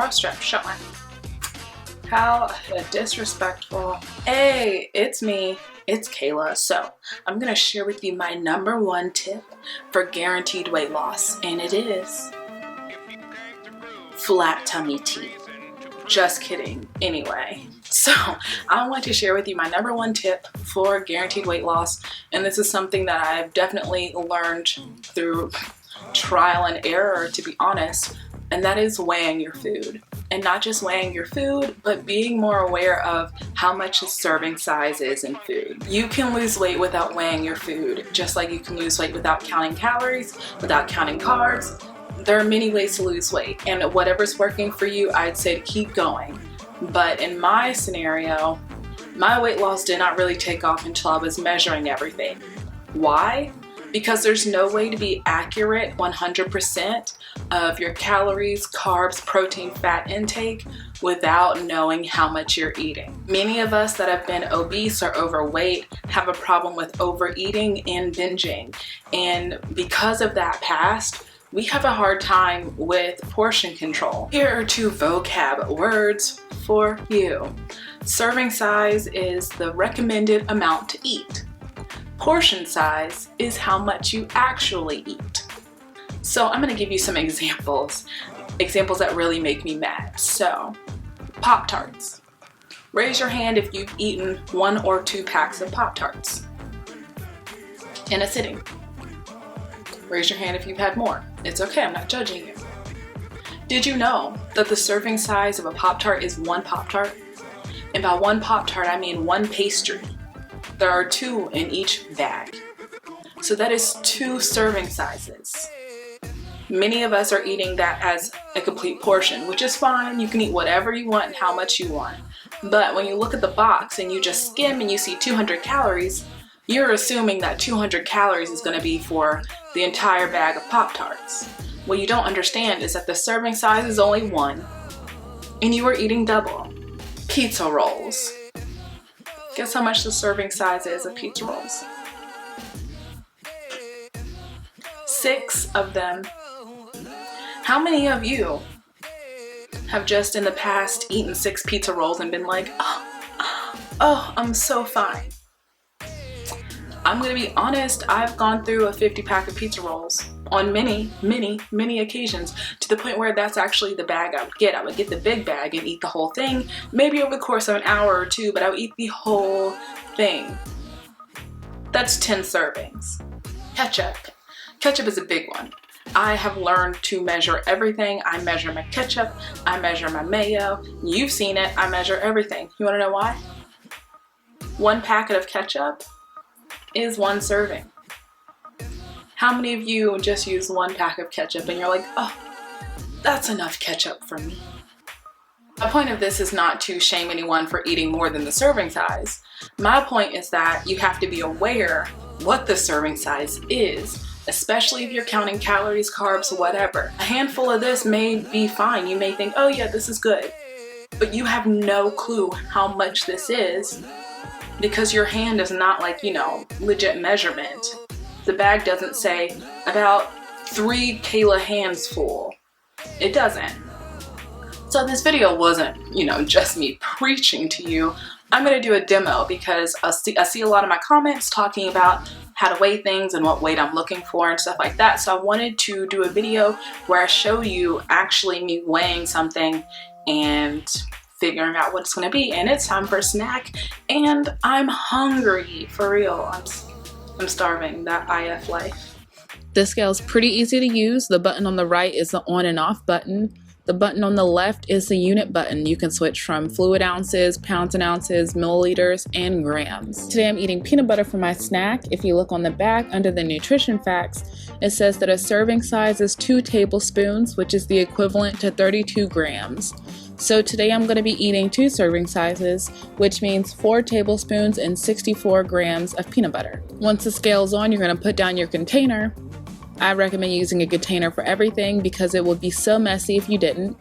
bra strap, shut my. How disrespectful. Hey, it's me. It's Kayla. So I'm gonna share with you my #1 tip for guaranteed weight loss, and it is flat tummy tea. Just kidding. Anyway, so I want to share with you my #1 tip for guaranteed weight loss, and this is something that I've definitely learned through trial and error, to be honest, and that is weighing your food. And not just weighing your food, but being more aware of how much a serving size is in food. You can lose weight without weighing your food, just like you can lose weight without counting calories, without counting carbs. There are many ways to lose weight, and whatever's working for you, I'd say to keep going. But in my scenario, my weight loss did not really take off until I was measuring everything. Why? Because there's no way to be accurate 100% of your calories, carbs, protein, fat intake without knowing how much you're eating. Many of us that have been obese or overweight have a problem with overeating and binging. And because of that past, we have a hard time with portion control. Here are 2 vocab words for you. Serving size is the recommended amount to eat. Portion size is how much you actually eat. So I'm gonna give you some examples that really make me mad. So, Pop-Tarts. Raise your hand if you've eaten 1 or 2 packs of Pop-Tarts in a sitting. Raise your hand if you've had more. It's okay, I'm not judging you. Did you know that the serving size of a Pop-Tart is 1 Pop-Tart? And by 1 Pop-Tart, I mean 1 pastry. There are 2 in each bag. So that is 2 serving sizes. Many of us are eating that as a complete portion, which is fine. You can eat whatever you want and how much you want. But when you look at the box and you just skim and you see 200 calories, you're assuming that 200 calories is going to be for the entire bag of Pop-Tarts. What you don't understand is that the serving size is only 1, and you are eating double. Pizza rolls. Guess how much the serving size is of pizza rolls? 6 of them. How many of you have just in the past eaten 6 pizza rolls and been like, oh, I'm so fine? I'm gonna be honest, I've gone through a 50 pack of pizza rolls on many occasions, to the point where that's actually the bag I would get. I would get the big bag and eat the whole thing, maybe over the course of an hour or 2, but I would eat the whole thing. That's 10 servings. Ketchup. Ketchup is a big one. I have learned to measure everything. I measure my ketchup, I measure my mayo. You've seen it, I measure everything. You wanna know why? 1 packet of ketchup is 1 serving. How many of you just use 1 pack of ketchup and you're like, oh, that's enough ketchup for me? The point of this is not to shame anyone for eating more than the serving size. My point is that you have to be aware what the serving size is, especially if you're counting calories, carbs, whatever. A handful of this may be fine. You may think, oh yeah, this is good. But you have no clue how much this is, because your hand is not like, legit measurement. The bag doesn't say about 3 Kayla hands full. It doesn't. So this video wasn't, just me preaching to you. I'm gonna do a demo because I see a lot of my comments talking about how to weigh things and what weight I'm looking for and stuff like that. So I wanted to do a video where I show you actually me weighing something and figuring out what it's gonna be. And it's time for a snack, and I'm hungry, for real. I'm starving, that IF life. This scale is pretty easy to use. The button on the right is the on and off button. The button on the left is the unit button. You can switch from fluid ounces, pounds and ounces, milliliters, and grams. Today I'm eating peanut butter for my snack. If you look on the back under the nutrition facts, it says that a serving size is 2 tablespoons, which is the equivalent to 32 grams. So today I'm going to be eating 2 serving sizes, which means 4 tablespoons and 64 grams of peanut butter. Once the scale's on, you're going to put down your container. I recommend using a container for everything because it would be so messy if you didn't.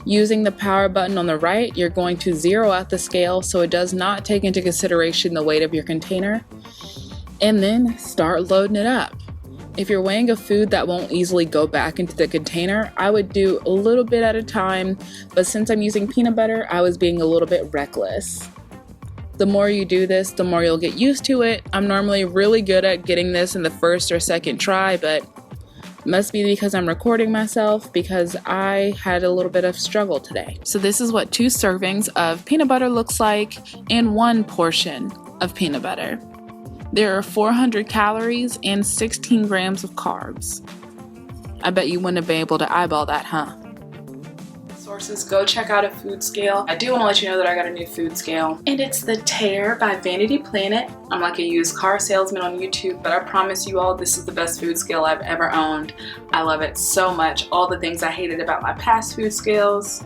Using the power button on the right, you're going to zero out the scale so it does not take into consideration the weight of your container. And then start loading it up. If you're weighing a food that won't easily go back into the container, I would do a little bit at a time, but since I'm using peanut butter, I was being a little bit reckless. The more you do this, the more you'll get used to it. I'm normally really good at getting this in the first or second try, but it must be because I'm recording myself because I had a little bit of struggle today. So this is what 2 servings of peanut butter looks like and 1 portion of peanut butter. There are 400 calories and 16 grams of carbs. I bet you wouldn't have been able to eyeball that, huh? Sources, go check out a food scale. I do want to let you know that I got a new food scale, and it's the Tare by Vanity Planet. I'm like a used car salesman on YouTube, but I promise you all this is the best food scale I've ever owned. I love it so much. All the things I hated about my past food scales,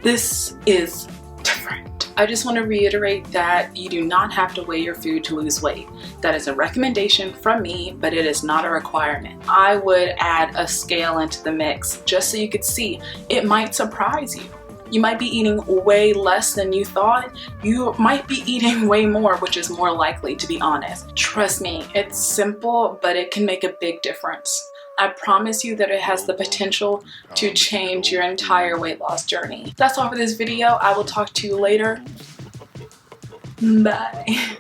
this is different. I just want to reiterate that you do not have to weigh your food to lose weight. That is a recommendation from me, but it is not a requirement. I would add a scale into the mix just so you could see. It might surprise you. You might be eating way less than you thought. You might be eating way more, which is more likely, to be honest. Trust me, it's simple, but it can make a big difference. I promise you that it has the potential to change your entire weight loss journey. That's all for this video. I will talk to you later. Bye.